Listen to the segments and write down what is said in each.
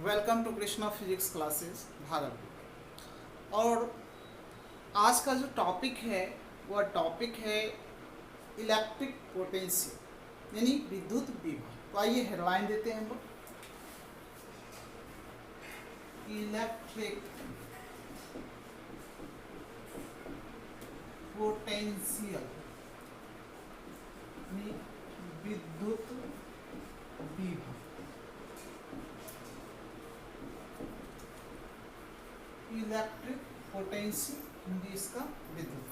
Welcome to Krishna physics classes Bhagalpur. और आज का जो टॉपिक है वह टॉपिक है इलेक्ट्रिक पोटेंशियल यानी विद्युत विभव। तो आइए हेडलाइन देते हैं हम लोग, इलेक्ट्रिक पोटेंशियल विद्युत विभव। इलेक्ट्रिक पोटेंशियल हिंदी इसका विद्युत।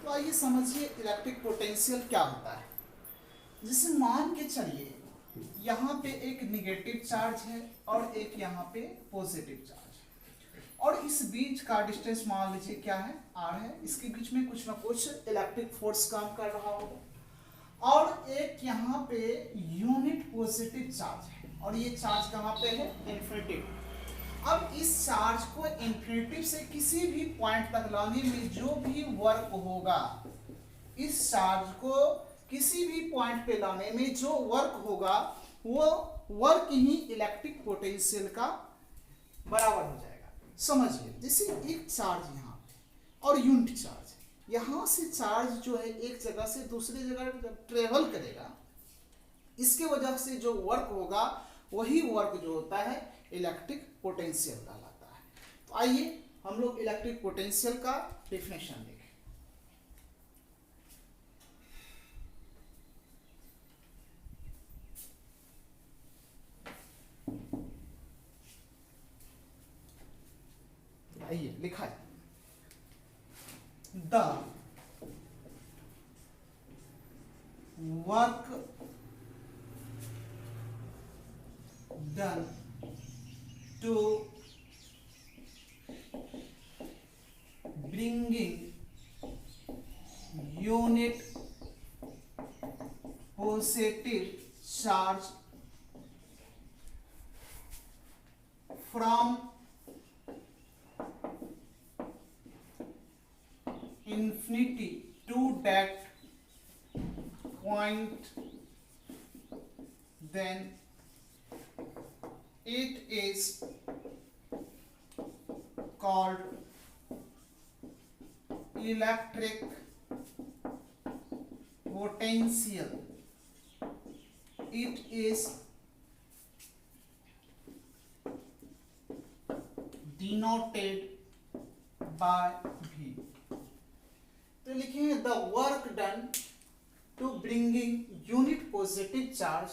तो आइए समझिए इलेक्ट्रिक पोटेंशियल क्या होता है। जिसे मान के चलिए यहाँ पे एक निगेटिव चार्ज है और एक यहाँ पे पॉजिटिव चार्ज है, और इस बीच का डिस्टेंस मान लीजिए क्या है, r है। इसके बीच में कुछ ना कुछ इलेक्ट्रिक फोर्स काम कर रहा होगा, और एक यहाँ पे यूनिट पॉजिटिव चार्ज है, और ये चार्ज कहाँ पे है, इन्फिनिटिव। अब इस चार्ज को इन्फिनिटिव से किसी भी पॉइंट तक लाने में जो भी वर्क होगा, इस चार्ज को किसी भी पॉइंट पे लाने में जो वर्क होगा वो वर्क ही इलेक्ट्रिक पोटेंशियल का बराबर हो जाएगा। समझिए, जैसे एक चार्ज यहाँ पे और यूनिट चार्ज, यहाँ से चार्ज जो है एक जगह से दूसरी जगह जब ट्रेवल करेगा, इसके वजह से जो वर्क होगा वही वर्क जो होता है इलेक्ट्रिक पोटेंशियल कहलाता है। तो आइए हम लोग इलेक्ट्रिक पोटेंशियल का डेफिनेशन देखें। तो आइए लिखा है, the work done to bringing unit positive charge from infinity to that point, then it is called electric potential. It is denoted by V. तो लिखेंगे the work done to bringing unit positive charge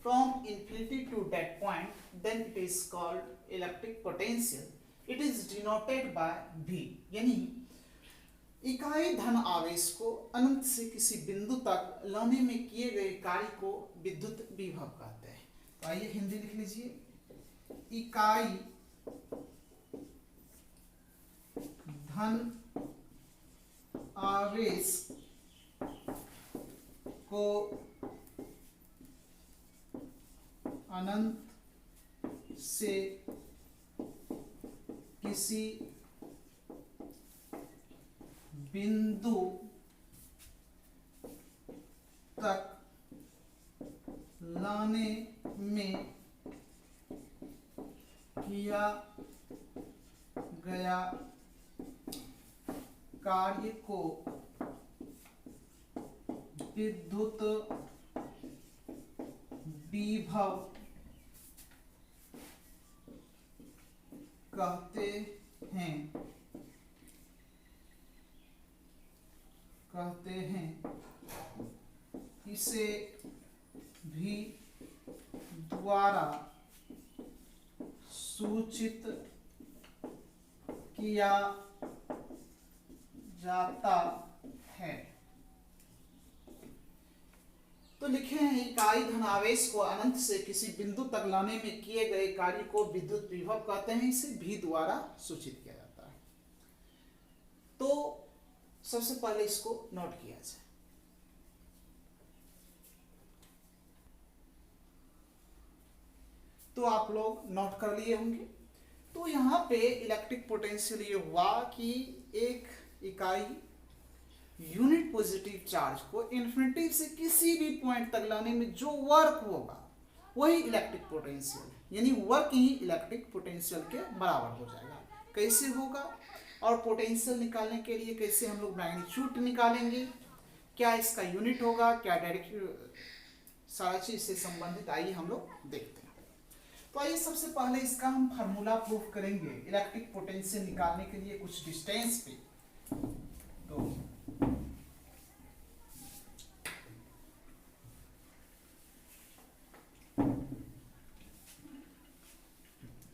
from infinity to that point, then it is called electric potential. It is denoted by V. यानी इकाई धन आवेश को अनंत से किसी बिंदु तक लाने में किए गए कार्य को विद्युत विभव कहते हैं। तो आइए हिंदी लिख लीजिए, इकाई धन आवेश को अनंत से किसी बिंदु तक लाने में किया गया कार्य को विद्युत विभव कहते हैं। इसे भी द्वारा सूचित किया जाता है। तो लिखे हैं, इकाई धनावेश को अनंत से किसी बिंदु तक लाने में किए गए कार्य को विद्युत विभव कहते हैं। इसे भी द्वारा सूचित किया जाता है। तो सबसे पहले इसको नोट किया जाए। तो आप लोग नोट कर लिए होंगे। तो यहाँ पे इलेक्ट्रिक पोटेंशियल ये हुआ कि एक इकाई यूनिट पॉजिटिव चार्ज को इन्फिनिटी से किसी भी पॉइंट तक लाने में जो वर्क होगा वही इलेक्ट्रिक पोटेंशियल है। यानी वर्क ही इलेक्ट्रिक पोटेंशियल के बराबर हो जाएगा। कैसे होगा और पोटेंशियल निकालने के लिए कैसे हम लोग मैग्नीट्यूड निकालेंगे, क्या इसका यूनिट होगा, क्या डायरेक्ट, सारा चीज से संबंधित आइए हम लोग देखते हैं। तो आइए सबसे पहले इसका हम फार्मूला प्रूफ करेंगे इलेक्ट्रिक पोटेंशियल निकालने के लिए कुछ डिस्टेंस पे।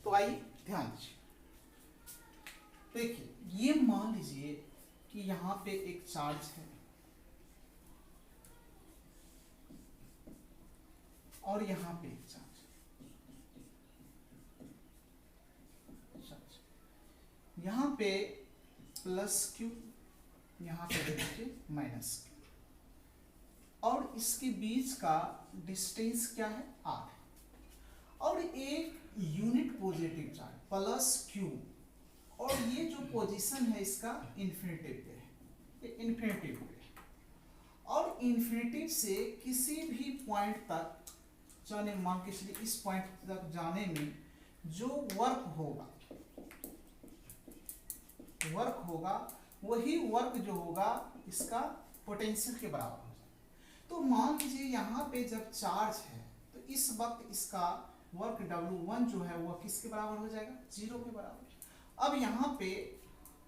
तो आइए ध्यान दीजिए, देखिए ये मान लीजिए कि यहाँ पे एक चार्ज है और यहाँ पे एक चार्ज, यहाँ पे प्लस क्यू, यहाँ पे देखिए माइनस क्यू, और इसके बीच का डिस्टेंस क्या है आर, और एक unit positive charge plus Q, और ये जो पोजीशन है इसका इन्फिनिटिव पे है, ये इन्फिनिटिव पे है, और इन्फिनिटिव से किसी भी पॉइंट तक जाने, मान के चलिए इस पॉइंट तक जाने में जो वर्क होगा वही वर्क जो होगा इसका पोटेंशियल के बराबर हो जाएगा। तो मान लीजिए यहाँ पे जब चार्ज है तो इस वक्त इसका वर्क W1 जो है वह किसके बराबर हो जाएगा, 0 के बराबर। अब यहाँ पे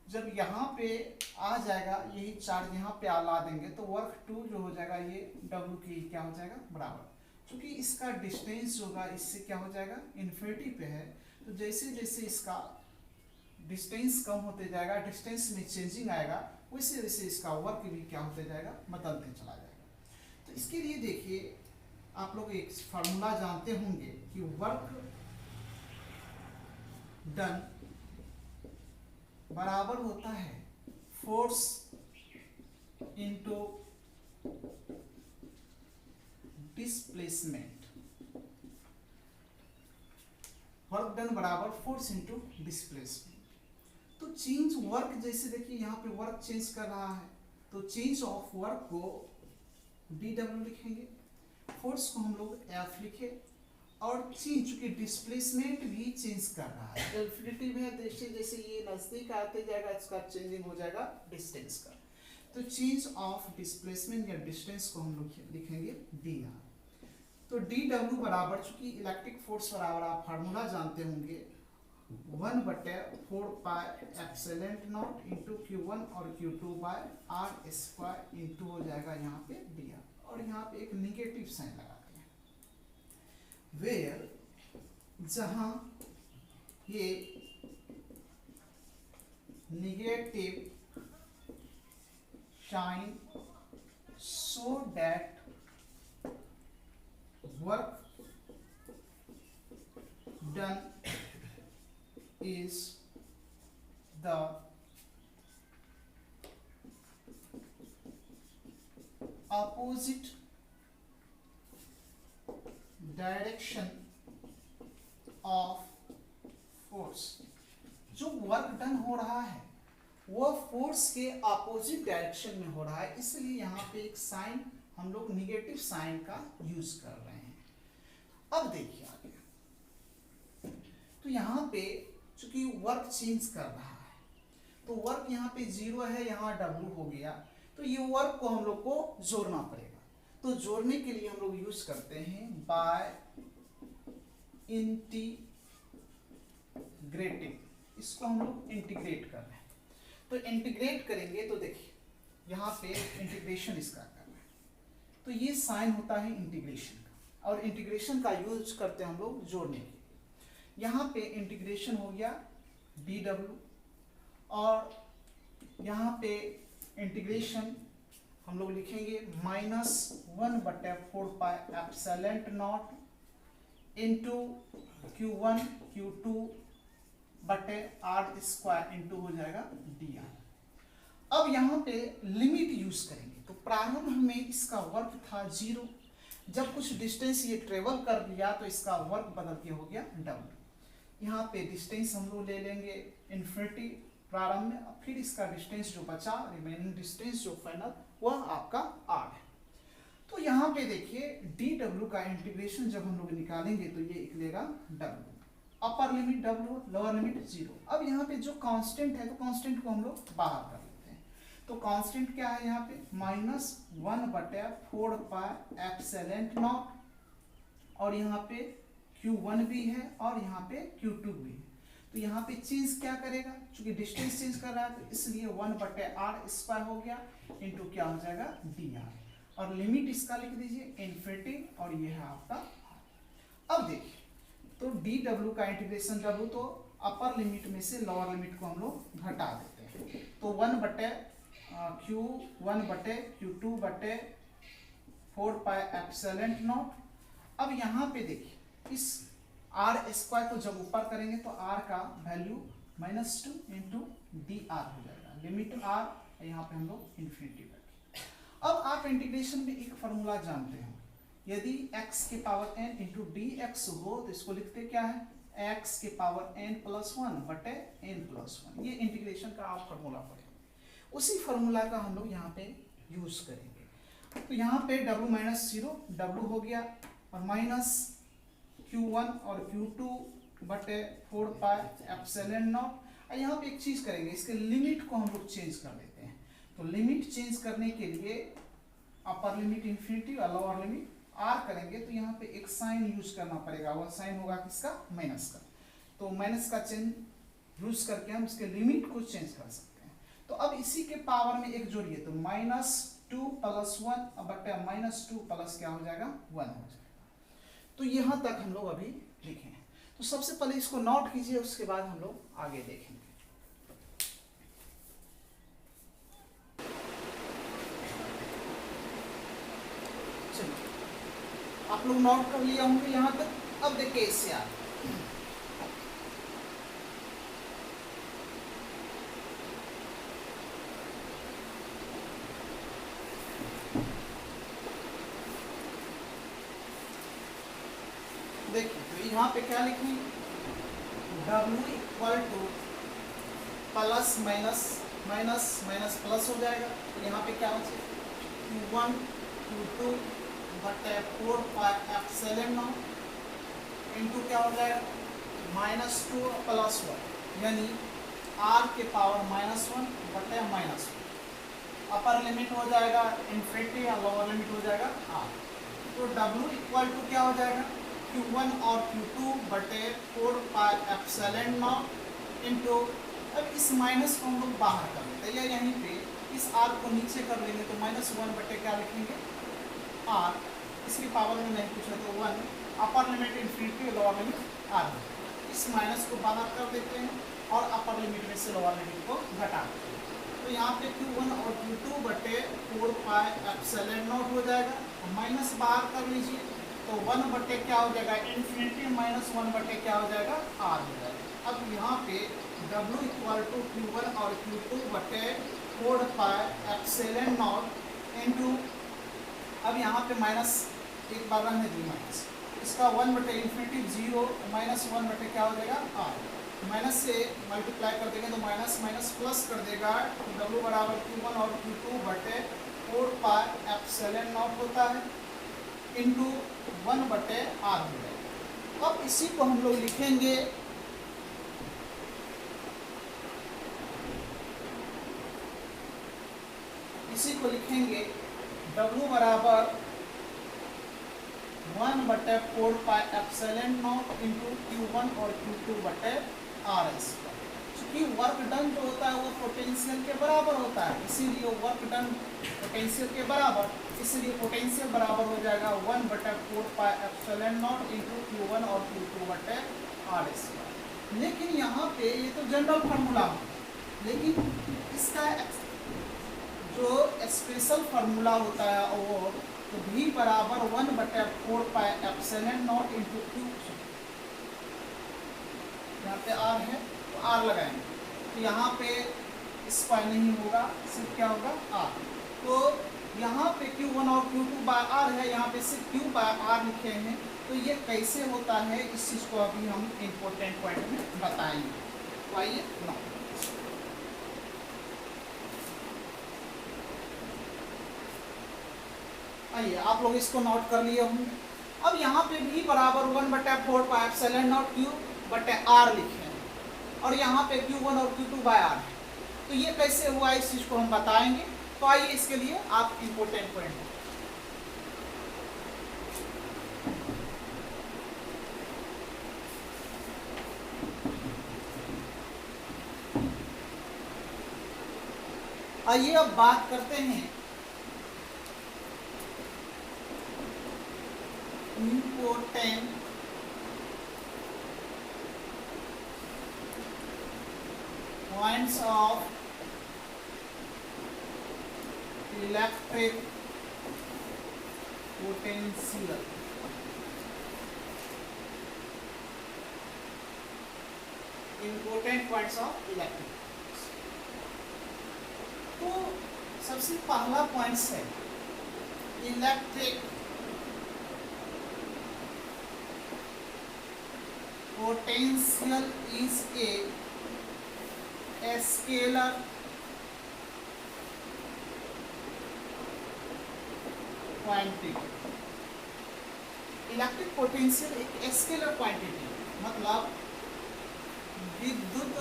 जब यहाँ पे आ जाएगा यही चार्ज यहाँ पे ला देंगे तो वर्क 2 जो हो जाएगा ये W की क्या हो जाएगा बराबर, क्योंकि इसका डिस्टेंस जो होगा इससे क्या हो जाएगा इन्फिनिटी पे है। तो जैसे जैसे इसका डिस्टेंस कम होते जाएगा, डिस्टेंस में चेंजिंग आएगा, वैसे वैसे इसका वर्क भी क्या होते जाएगा, बदलते चला जाएगा। तो इसके लिए देखिए आप लोग एक फार्मूला जानते होंगे कि वर्क डन बराबर होता है force into displacement. Work done बराबर फोर्स इनटू डिस्प्लेसमेंट। तो चेंज वर्क, जैसे देखिए यहाँ पे वर्क चेंज कर रहा है तो चेंज ऑफ वर्क को dw लिखेंगे, फोर्स को हम लोग F लिखे, और चेंज चूंकि डिस्प्लेसमेंट भी चेंज कर रहा है, इन्फिनिटी में जैसे जैसे ये नजदीक आते जाएगा इसका चेंजिंग हो जाएगा डिस्टेंस का। तो चेंज ऑफ डिस्प्लेसमेंट या डिस्टेंस को हम लोग लिखेंगे dr। तो dw बराबर, चूंकि इलेक्ट्रिक फोर्स बराबर आप फार्मूला जानते होंगे 1/4 pi epsilon not into Q1 और Q2 bye R square into हो जाएगा यहाँ पे dr, और यहाँ पे एक निगेटिव साइन लगाते हैं, वेयर जहां ये negative sign so that work done is the opposite direction of force। जो वर्क डन हो रहा है वो फोर्स के अपोजिट डायरेक्शन में हो रहा है, इसलिए यहाँ पे एक साइन हम लोग निगेटिव साइन का यूज कर रहे हैं। अब देखिए आगे, तो यहाँ पे चूंकि वर्क चेंज कर रहा है तो वर्क यहाँ पे 0 है, यहाँ W हो गया, तो ये वर्क को हम लोग को जोड़ना पड़ेगा। तो जोड़ने के लिए हम लोग यूज करते हैं बाय इंटीग्रेटिंग, इसको हम लोग इंटीग्रेट कर रहे हैं। तो इंटीग्रेट करेंगे तो देखिए यहाँ पे इंटीग्रेशन इसका कर रहे हैं, तो ये साइन होता है इंटीग्रेशन का, और इंटीग्रेशन का यूज करते हैं हम लोग जोड़ने के। यहाँ पे इंटीग्रेशन हो गया dw, और यहाँ पे इंटीग्रेशन हम लोग लिखेंगे -1/4 pi epsilon not into Q1 Q2 बटे R स्क्वायर इंटू हो जाएगा dr। अब यहाँ पे लिमिट यूज करेंगे, तो प्रारंभ में इसका वर्क था 0, जब कुछ डिस्टेंस ये ट्रेवल कर लिया तो इसका वर्क बदल के हो गया W। यहाँ पे डिस्टेंस हम लोग ले लेंगे इन्फिनिटी प्रारंभ में, फिर इसका डिस्टेंस जो बचा, रिमेनिंग डिस्टेंस जो फाइनल, वह आपका R है। तो यहाँ पे देखिए डी डब्ल्यू का इंटीग्रेशन जब हम लोग निकालेंगे तो ये निकलेगा W, upper limit W, lower limit 0। अब यहाँ पे जो कांस्टेंट है तो कांस्टेंट को हम लोग बाहर कर लेते हैं। तो कांस्टेंट क्या है यहाँ पे -1/4 पाई एप्सिलॉन नॉट, और यहाँ पे Q1 भी है और यहाँ पे Q2 भी है। तो यहाँ पे चेंज क्या करेगा, चूंकि डिस्टेंस चेंज कर रहा है तो इसलिए 1/r² हो गया इंटू क्या हो जाएगा dr, और लिमिट इसका लिख दीजिए इन्फिनिटी, और ये है आपका r। अब देखिए तो डी डब्ल्यू का इंटीग्रेशन डब्ल्यू, तो अपर लिमिट में से लोअर लिमिट को हम लोग घटा देते हैं। तो 1/Q1/Q2/4 पाई एप्सिलॉन नॉट। अब यहाँ पे देखिए इस r² को जब ऊपर करेंगे तो r का वैल्यू -2 इंटू डी आर हो जाएगा, लिमिट r यहाँ पे हम लोग इन्फिनिटी रखें। अब आप इंटीग्रेशन में एक फॉर्मूला जानते हैं, यदि x के power n into D x हो तो इसको लिखते क्या है x के पावर n+1/n+1। ये इंटीग्रेशन का आप फॉर्मूला पढ़ेंगे, उसी फॉर्मूला का हम लोग यहाँ पे यूज करेंगे। तो यहाँ पे w-0 w हो गया, और माइनस Q1 और Q2/4 पाई एप्सिलॉन नॉट। यहाँ पे एक चीज करेंगे, इसके लिमिट को हम लोग चेंज कर देते हैं। तो लिमिट चेंज करने के लिए अपर लिमिट इन्फिनिटी और लोअर लिमिट r करेंगे, तो यहाँ पे एक साइन यूज करना पड़ेगा, वह साइन होगा किसका, माइनस का। तो माइनस का चिन्ह यूज करके हम इसके लिमिट को चेंज कर सकते हैं। तो अब इसी के पावर में एक जोड़िए, तो -2 + 1/-2 प्लस क्या हो जाएगा 1 हो जाएगा। तो यहाँ तक हम लोग अभी लिखे हैं। तो सबसे पहले इसको नोट कीजिए, उसके बाद हम लोग आगे देखेंगे। चलिए आप लोग नोट कर लिया होंगे यहाँ तक। अब देखिए इससे आगे देखिए, तो यहाँ पे क्या लिखेंगे, W = plus minus minus minus plus हो जाएगा। तो यहाँ पे क्या बचे Q1 Q2/4 pi epsilon not into क्या हो जाएगा -2 + 1, यानी r के पावर -1/-1। अपर लिमिट हो जाएगा इन्फिनिटी और लोअर लिमिट हो जाएगा r। तो W = क्या हो जाएगा Q1 और Q2/4 pi epsilon not into, अब इस माइनस को हम लोग बाहर कर लेते हैं, या यहीं पे इस r को नीचे कर लेंगे तो -1 क्या लिखेंगे r, इसकी पावर में नहीं पूछा तो 1, upper limit infinity lower limit r। इस माइनस को बाहर कर देते हैं और अपर लिमिट में से लोअर लिमिट को घटा देते हैं। तो यहाँ पे Q1 और Q2/4 पाई एप्सिलॉन नॉट हो जाएगा, माइनस बाहर कर लीजिए तो 1 क्या हो जाएगा इन्फिनिटी, -1 क्या हो जाएगा r हो जाएगा। अब यहाँ पे W = Q1 और Q2/4 pi epsilon not into, अब यहाँ पे माइनस एक बार रहने दी माइनस, इसका 1/∞ 0 -1 क्या हो जाएगा r। माइनस से मल्टीप्लाई कर देंगे तो माइनस माइनस प्लस कर देगा, W = Q1 और Q2/4 पाई एप्सिलॉन नॉट होता है इंटू 1/r हो जाएगा। अब इसी को हम लोग लिखेंगे W = 1/4 pi epsilon not into Q1 और Q2/r²। क्योंकि वर्क डन जो होता है वो पोटेंशियल के बराबर होता है, इसीलिए वर्क डन पोटेंशियल के बराबर, इसलिए पोटेंशियल बराबर हो जाएगा 1/4 pi epsilon not into Q1 और Q2/r²। लेकिन यहाँ पे ये तो जनरल फार्मूला है, लेकिन इसका जो स्पेशल फार्मूला होता है वो तो V = 1/4 pi epsilon not into Q, यहाँ पे R है तो R लगाएंगे, तो यहाँ पे स्क्वायर नहीं होगा, सिर्फ क्या होगा R। तो यहाँ पे Q1 और Q2/r है, यहाँ पे सिर्फ Q/r लिखे हैं। तो ये कैसे होता है इस चीज़ को अभी हम इम्पोर्टेंट पॉइंट में बताएंगे। तो आइए ना, आइए आप लोग इसको नोट कर लिए होंगे। अब यहाँ पे भी बराबर 1/4 पाई एप्सिलॉन नॉट क्यू बटे आर लिखे हैं और यहाँ पे Q1 और Q2 बाय आर है। तो ये कैसे हुआ इस चीज को हम बताएंगे। तो आइए इसके लिए आप इंपोर्टेंट पॉइंट आइए अब बात करते हैं important points of electric potential. Important points of electric. तो सबसे पहला पॉइंट्स है electric potential is a scalar quantity। Electric potential एक स्केलर क्वांटिटी मतलब विद्युत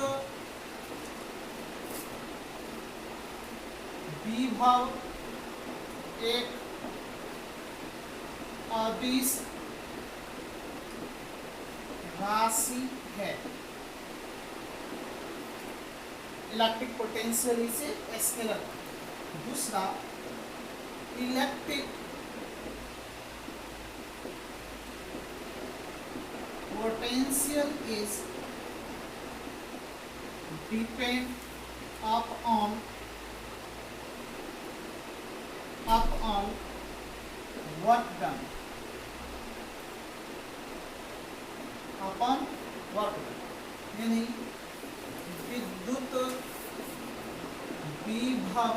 विभव एक अदिश राशि है। इलेक्ट्रिक पोटेंशियल इसे स्केलर। दूसरा electric potential is depend upon work done, upon work done, यानी विद्युत विभव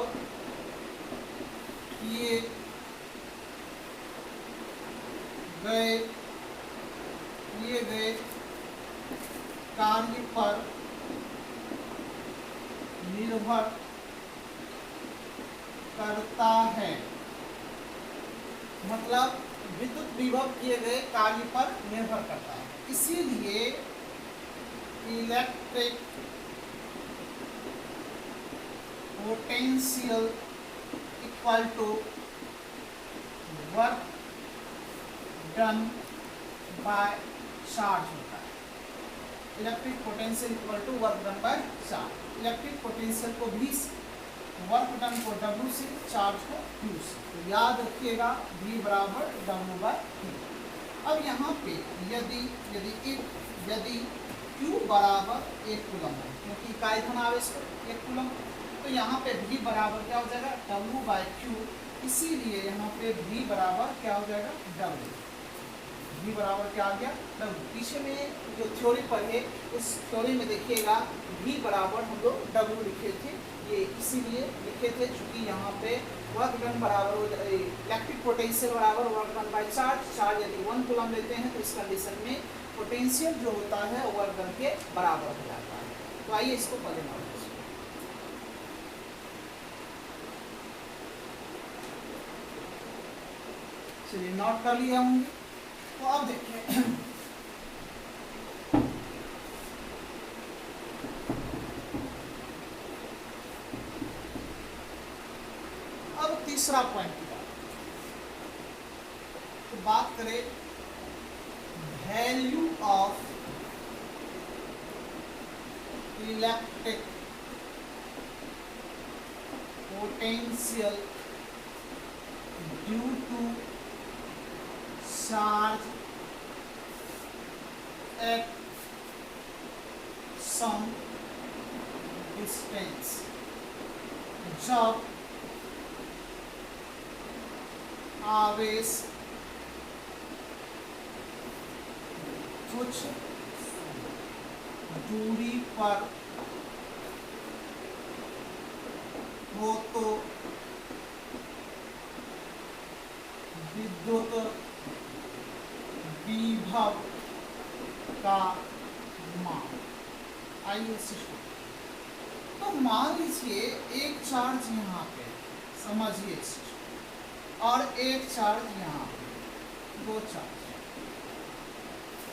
किए गए कार्य पर निर्भर करता है। मतलब विद्युत विभव किए गए कार्य पर निर्भर करता है। इसीलिए electric potential equal to work done by charge होता है। Electric potential equal to work done by charge. Electric potential को भी वर्क डन को W से, चार्ज को Q से। तो याद रखिएगा V बराबर W/Q। अब यहाँ पे यदि Q बराबर 1 कूलम है, क्योंकि इकाई धन आवेश को 1 कूलम, तो यहाँ पे V बराबर क्या हो जाएगा W/Q। इसीलिए यहाँ पे V बराबर क्या हो जाएगा W। V बराबर क्या आ गया W। पीछे में जो थ्योरी पढ़े उस थ्योरी में देखिएगा V बराबर हम लोग W लिखे थे। ये इसीलिए लिखे थे चूंकि यहाँ पे वर्क डन बराबर इलेक्ट्रिक पोटेंशियल बराबर work done by charge. Charge यदि 1 कूलम लेते हैं तो इस कंडीशन में पोटेंशियल जो होता है वर्क डन के बराबर हो जाता है। तो आइए इसको पहले नोट करें। चलिए नोट कर लिए होंगे। तो अब देखिए अब तीसरा पॉइंट की बात करें value of electric potential due to charge at some distance। जब आवेश कुछ दूरी पर हो तो विद्युत विभव का मान। आइए तो मान लीजिए एक चार्ज यहाँ पे, समझिए और एक चार्ज यहाँ, दो चार्ज।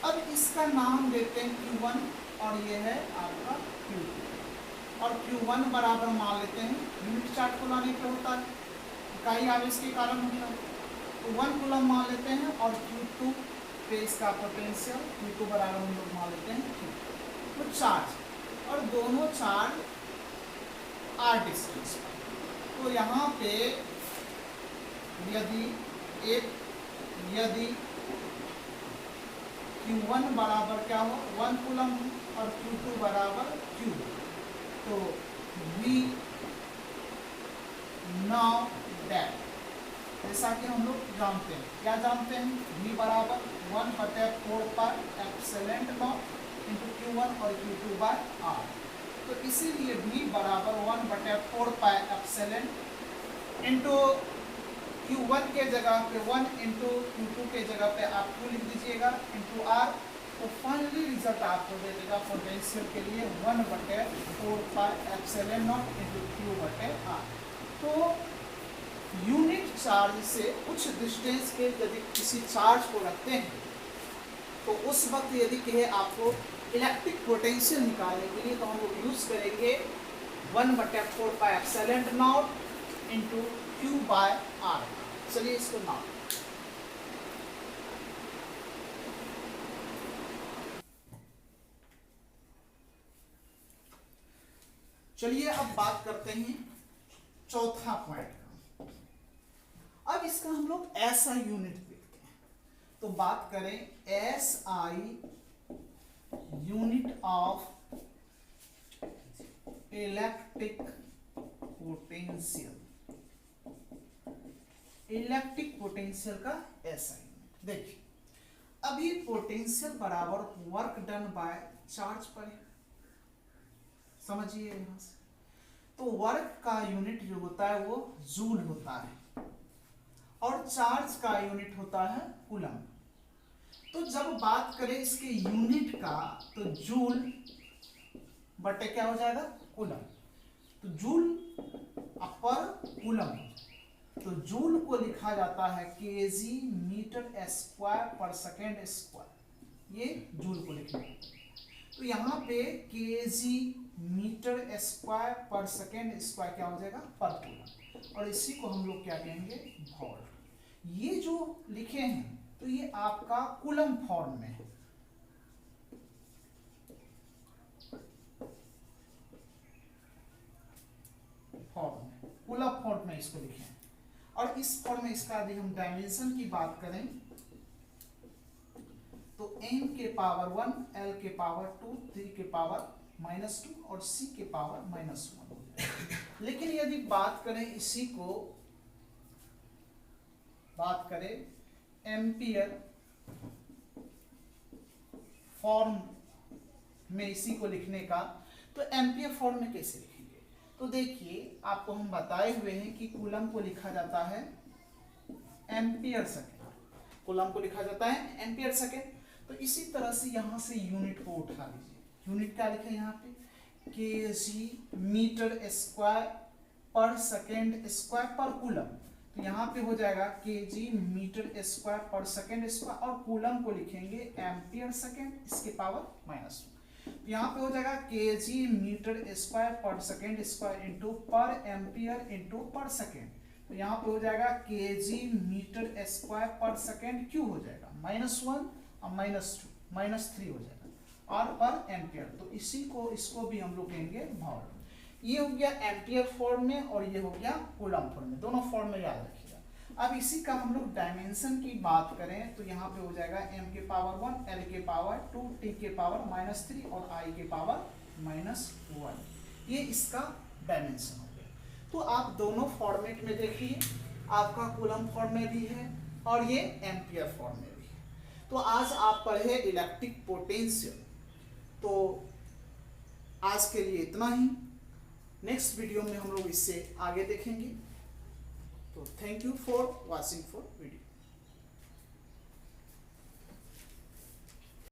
अब इसका नाम देते हैं Q1 और ये है आपका Q2 और Q1 बराबर मान लेते हैं यूनिट चार्ज को लाने पे होता है, इकाई आवेश के कारण होता है, तो 1 कूलम मान लेते हैं और Q2 पे इसका पोटेंशियल Q2 बराबर हम लोग मान लेते हैं Q। तो चार्ज और दोनों चार्ज r डिस्टेंस पर, तो यहाँ पे यदि Q1 बराबर क्या हो 1 कूलम और Q2 बराबर Q, तो V नाउ दैट, जैसा कि हम लोग जानते हैं, क्या जानते हैं, V बराबर 1/4 pi epsilon not into Q1 और Q2 बाय R। तो इसीलिए V बराबर 1/4 पाई एप्सिलॉन इंटू Q1 के जगह पे 1 इंटू Q2 के जगह पे आप 2 लिख दीजिएगा इंटू R, तो फाइनली रिजल्ट आपको दे देगा पोटेंशियल के लिए 1/4 pi epsilon not into Q/R। तो यूनिट चार्ज से कुछ डिस्टेंस के यदि किसी चार्ज को रखते हैं तो उस वक्त यदि कहे आपको इलेक्ट्रिक पोटेंशियल निकालने के लिए तो हम लोग यूज करेंगे 1/4 pi epsilon not into Q/R। चलिए इसको नाम, चलिए अब बात करते हैं चौथा पॉइंट का। अब इसका हम लोग SI यूनिट देखते हैं, तो बात करें SI unit of electric potential, electric potential का SI यूनिट। देखिए अभी पोटेंशियल बराबर वर्क डन बाय चार्ज पर है, समझिए यहां से, तो वर्क का यूनिट जो होता है वो जूल होता है और चार्ज का यूनिट होता है कूलम। तो जब बात करें इसके यूनिट का तो जूल बटे क्या हो जाएगा कूलम, तो जूल अपर कूलम, तो जूल को लिखा जाता है केजी मीटर स्क्वायर पर सेकेंड स्क्वायर, ये जूल को लिखना। तो यहाँ पे केजी मीटर स्क्वायर पर सेकेंड स्क्वायर क्या हो जाएगा पर कूलम, और इसी को हम लोग क्या कहेंगे वोल्ट। ये जो लिखे हैं तो ये आपका कूलम फॉर्म में है, कूलम फॉर्म में इसको लिखे हैं। और इस फॉर्म में इसका यदि हम डायमेंशन की बात करें तो m के पावर 1, l के पावर 2, 3 के पावर -2 और c के पावर -1। लेकिन यदि बात करें इसी को, बात करें एम्पियर फॉर्म में इसी को लिखने का, तो एम्पियर फॉर्म में कैसे लिखेंगे, तो देखिए आपको हम बताए हुए हैं कि कूलम को लिखा जाता है एम्पियर सेकेंड, कूलम को लिखा जाता है एम्पियर सेकेंड। तो इसी तरह से यहाँ से यूनिट को उठा लीजिए, यूनिट क्या लिखा है यहाँ पे केजी मीटर स्क्वायर पर सेकेंड स्क्वायर पर कूलम, तो यहाँ पे हो जाएगा केजी मीटर स्क्वायर पर सेकेंड स्क्वायर और कूलम को लिखेंगे एम्पियर सेकेंड इसके पावर -1। तो यहाँ पे हो जाएगा केजी मीटर स्क्वायर पर सेकेंड स्क्वायर इंटू पर एम्पियर इंटू पर सेकेंड, तो यहाँ पे हो जाएगा केजी मीटर स्क्वायर पर सेकेंड क्यू हो जाएगा -1 और -2 -3 हो जाएगा और पर एम्पियर, तो इसी को इसको भी हम लोग कहेंगे वोल्ट। ये हो गया एम्पियर फॉर्म में और ये हो गया कूलम फॉर्म में, दोनों फॉर्म में याद रखिएगा। अब इसी का हम लोग डायमेंशन की बात करें तो यहाँ पे हो जाएगा m के पावर 1, l के पावर 2, t के पावर -3 और i के पावर -1, ये इसका डायमेंशन हो गया। तो आप दोनों फॉर्मेट में देखिए, आपका कूलम फॉर्म में भी है और ये एम्पियर फॉर्म में भी है। तो आज आप पढ़े इलेक्ट्रिक पोटेंशियल, तो आज के लिए इतना ही, नेक्स्ट वीडियो में हम लोग इससे आगे देखेंगे। तो thank you for watching for video.